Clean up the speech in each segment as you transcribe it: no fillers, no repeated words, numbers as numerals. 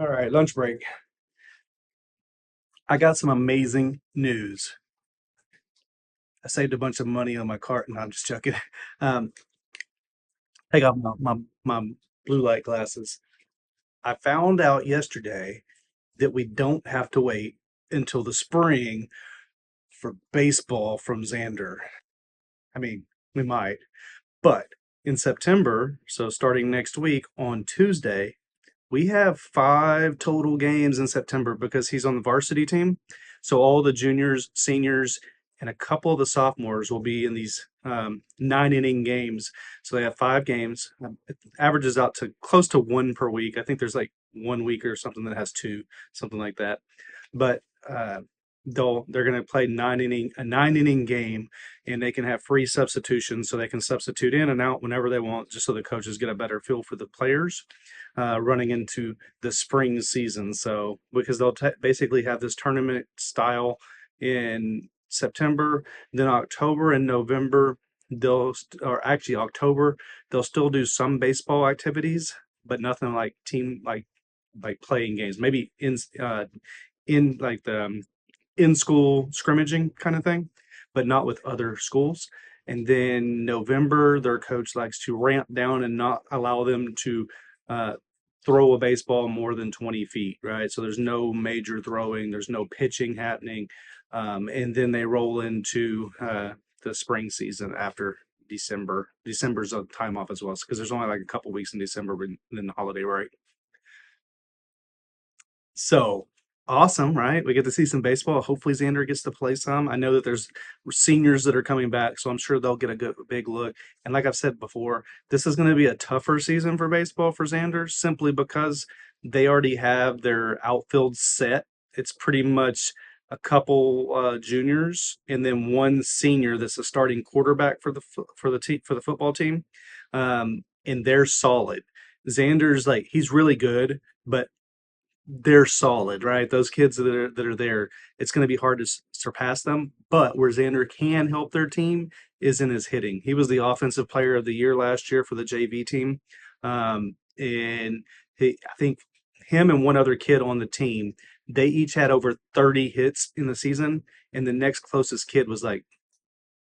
All right, lunch break. I got some amazing news. I saved a bunch of money on my cart, and I'm just joking. Um, I got my blue light glasses. I found out yesterday that we don't have to wait until the spring for baseball from Xander. I mean, we might, but in September, so starting next week on Tuesday, we have 5 total games in September because he's on the varsity team. So all the juniors, seniors, and a couple of the sophomores will be in these 9 inning games. So they have 5 games. It averages out to close to one per week. I think there's like 1 week or something that has two, something like that. But they're going to play a 9 inning game, and they can have free substitutions, so they can substitute in and out whenever they want, just so the coaches get a better feel for the players running into the spring season. So because they'll basically have this tournament style in September, then October and November or actually October, they'll still do some baseball activities, but nothing like team like playing games. Maybe in like the in school scrimmaging kind of thing, but not with other schools. And then November, their coach likes to ramp down and not allow them to uh, throw a baseball more than 20 feet, right? So there's no major throwing, there's no pitching happening. And then they roll into the spring season after December. December's a time off as well, because there's only like a couple weeks in December and then the holiday break. So awesome, right? We get to see some baseball. Hopefully Xander gets to play some. I know that there's seniors that are coming back, so I'm sure they'll get a big look. And like I've said before, this is going to be a tougher season for baseball for Xander, simply because they already have their outfield set. It's pretty much a couple juniors and then one senior that's a starting quarterback for the football team, and they're solid. Xander's like, he's really good, but they're solid, right? Those kids that are there, it's going to be hard to surpass them. But where Xander can help their team is in his hitting. He was the offensive player of the year last year for the JV team, and I think him and one other kid on the team, they each had over 30 hits in the season, and the next closest kid was like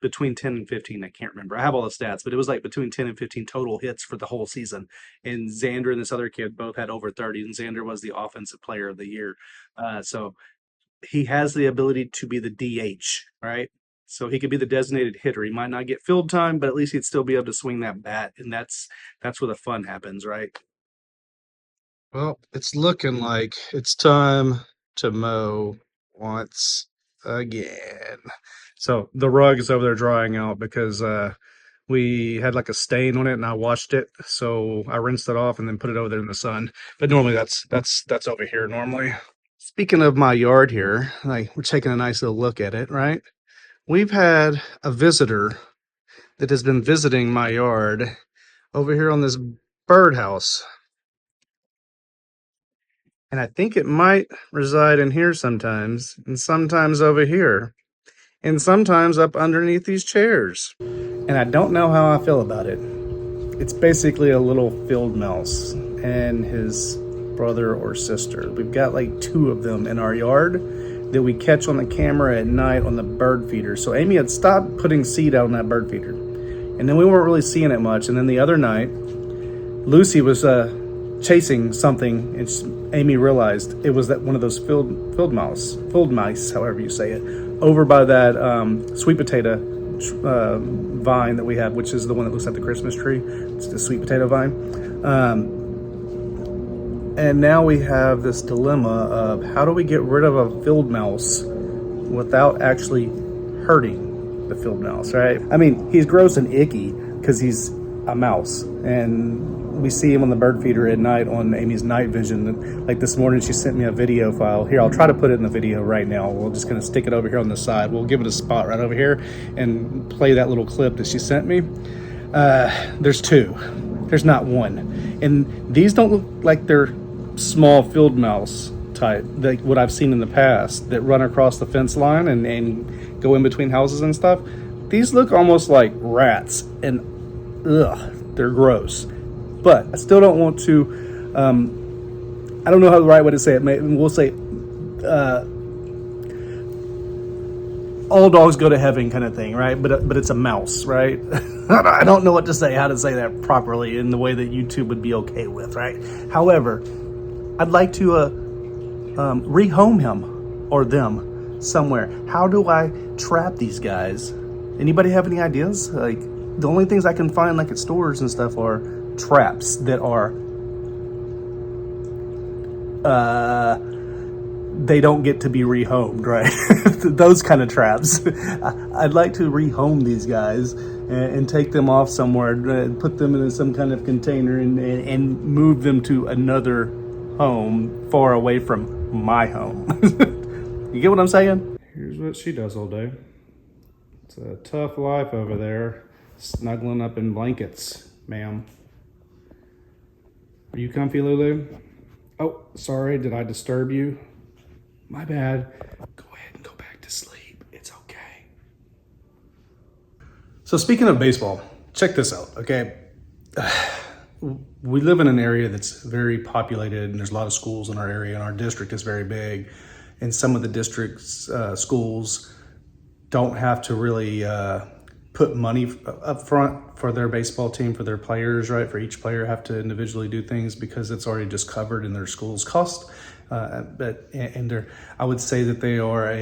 between 10 and 15. I can't remember. I have all the stats, but it was like between 10 and 15 total hits for the whole season. And Xander and this other kid both had over 30, and Xander was the offensive player of the year. So he has the ability to be the DH, right? So he could be the designated hitter. He might not get field time, but at least he'd still be able to swing that bat, and that's where the fun happens, right? Well, it's looking like it's time to mow once again. So the rug is over there drying out because we had like a stain on it, and I washed it. So I rinsed it off and then put it over there in the sun. But normally that's over here normally. Speaking of my yard here, like we're taking a nice little look at it, right? We've had a visitor that has been visiting my yard over here on this birdhouse. And I think it might reside in here sometimes, and sometimes over here, and sometimes up underneath these chairs. And I don't know how I feel about it. It's basically a little field mouse and his brother or sister. We've got like 2 of them in our yard that we catch on the camera at night on the bird feeder. So Amy had stopped putting seed out on that bird feeder, and then we weren't really seeing it much. And then the other night, Lucy was chasing something, and Amy realized it was that one of those field mice, however you say it, over by that sweet potato vine that we have, which is the one that looks like the Christmas tree. It's the sweet potato vine. And now we have this dilemma of how do we get rid of a field mouse without actually hurting the field mouse, right? I mean, he's gross and icky because he's a mouse, and we see him on the bird feeder at night on Amy's night vision. And like this morning, she sent me a video file. Here, I'll try to put it in the video right now. We're just going to stick it over here on the side. We'll give it a spot right over here and play that little clip that she sent me. There's 2. There's not one. And these don't look like they're small field mouse type, like what I've seen in the past, that run across the fence line and go in between houses and stuff. These look almost like rats, and they're gross. But I still don't want to I don't know how the right way to say it. We'll say all dogs go to heaven kind of thing, right? But it's a mouse, right? I don't know what to say, how to say that properly in the way that YouTube would be okay with, right? However, I'd like to rehome him or them somewhere. How do I trap these guys? Anybody have any ideas? Like, the only things I can find like at stores and stuff are traps that are they don't get to be rehomed, right? Those kind of traps. I'd like to rehome these guys and take them off somewhere, put them in some kind of container and move them to another home far away from my home. You get what I'm saying? Here's what she does all day. It's a tough life over there, snuggling up in blankets, ma'am. Are you comfy, Lulu? Oh, sorry, did I disturb you? My bad. Go ahead and go back to sleep. It's okay. So speaking of baseball, check this out, okay? We live in an area that's very populated and there's a lot of schools in our area and our district is very big. And some of the district's schools don't have to really put money up front for their baseball team, for their players, right? For each player have to individually do things because it's already just covered in their school's cost. I would say that they are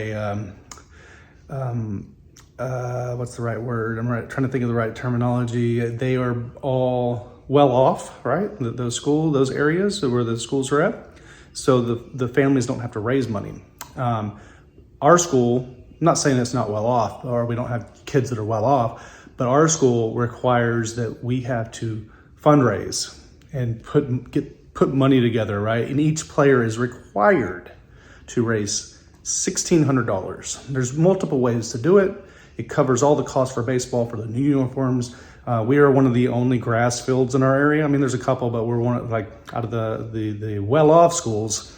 what's the right word? Trying to think of the right terminology. They are all well off, right? Those areas where the schools are at. So the families don't have to raise money. Our school, I'm not saying it's not well off or we don't have kids that are well off, but our school requires that we have to fundraise and put money together, right? And each player is required to raise $1,600. There's multiple ways to do it. It covers all the costs for baseball, for the new uniforms. We are one of the only grass fields in our area. I mean, there's a couple, but we're one of, like, out of the well-off schools,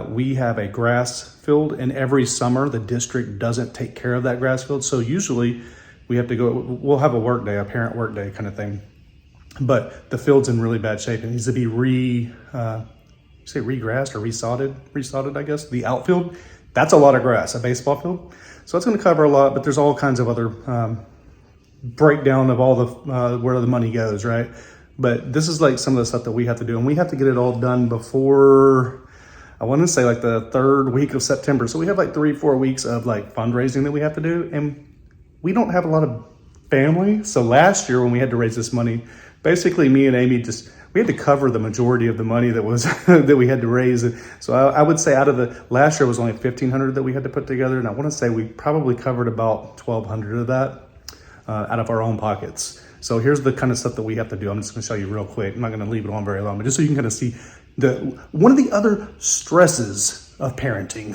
we have a grass field, and every summer the district doesn't take care of that grass field. So usually we have to go, we'll have a work day, a parent work day kind of thing. But the field's in really bad shape. It needs to be regrassed or resodded, I guess. The outfield, that's a lot of grass, a baseball field. So it's gonna cover a lot, but there's all kinds of other breakdown of all the where the money goes, right? But this is like some of the stuff that we have to do, and we have to get it all done before, I want to say like the 3rd week of September. So we have like 3-4 weeks of like fundraising that we have to do, and we don't have a lot of family. So last year when we had to raise this money, basically me and Amy we had to cover the majority of the money that was that we had to raise. So I would say out of the last year was only $1,500 that we had to put together, and I want to say we probably covered about $1,200 of that out of our own pockets. So here's the kind of stuff that we have to do. I'm just going to show you real quick. I'm not going to leave it on very long, but just so you can kind of see one of the other stresses of parenting.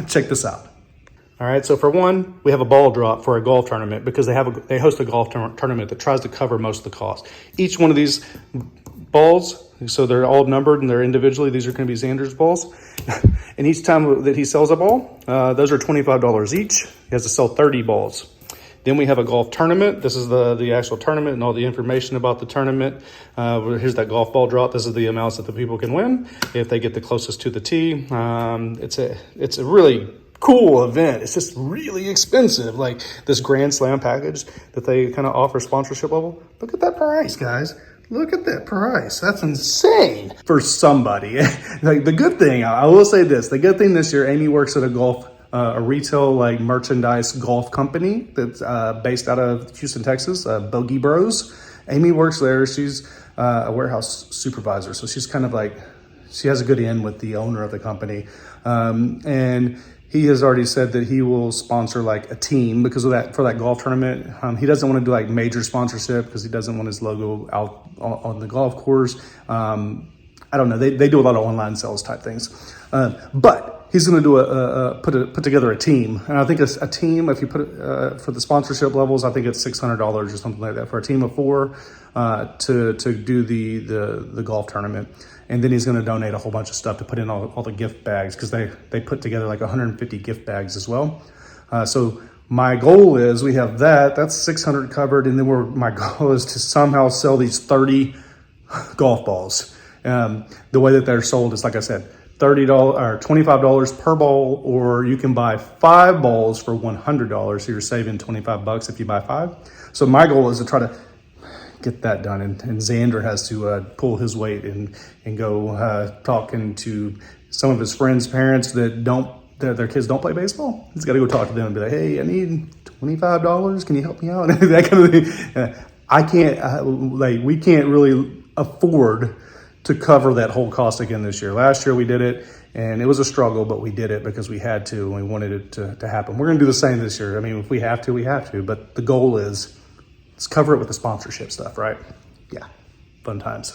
Check this out. All right, so for one, we have a ball drop for a golf tournament because they host a golf tournament that tries to cover most of the cost. Each one of these balls, so they're all numbered and they're individually, these are going to be Xander's balls. And each time that he sells a ball, those are $25 each. He has to sell 30 balls. Then we have a golf tournament. This is the actual tournament and all the information about the tournament. Here's that golf ball drop. This is the amounts that the people can win if they get the closest to the tee. It's a really cool event. It's just really expensive. Like this Grand Slam package that they kind of offer sponsorship level. Look at that price, guys. Look at that price. That's insane for somebody. Like the good thing, I will say this, the good thing this year, Amy works at a retail like merchandise golf company that's based out of Houston, Texas, Bogey Bros. Amy works there. She's a warehouse supervisor. So she's kind of like, she has a good in with the owner of the company. And he has already said that he will sponsor like a team because of that, for that golf tournament. He doesn't want to do like major sponsorship because he doesn't want his logo out on the golf course. I don't know. They do a lot of online sales type things. But he's going to do put together a team. And I think it's a team, if you put it for the sponsorship levels, I think it's $600 or something like that for a team of 4 to do the golf tournament. And then he's going to donate a whole bunch of stuff to put in all the gift bags because they put together like 150 gift bags as well. So my goal is we have that's 600 covered. And then my goal is to somehow sell these 30 golf balls. The way that they're sold is, like I said, $30 or $25 per ball, or you can buy 5 balls for $100. So you're saving $25 if you buy 5. So my goal is to try to get that done, and Xander has to pull his weight and go talking to some of his friends' parents that their kids don't play baseball. He's got to go talk to them and be like, hey, I need $25. Can you help me out? That kind of thing. I can't, we can't really afford to cover that whole cost again this year. Last year we did it, and it was a struggle, but we did it because we had to, and we wanted it to happen. We're going to do the same this year. I mean, if we have to, we have to, but the goal is let's cover it with the sponsorship stuff, right? Yeah, fun times.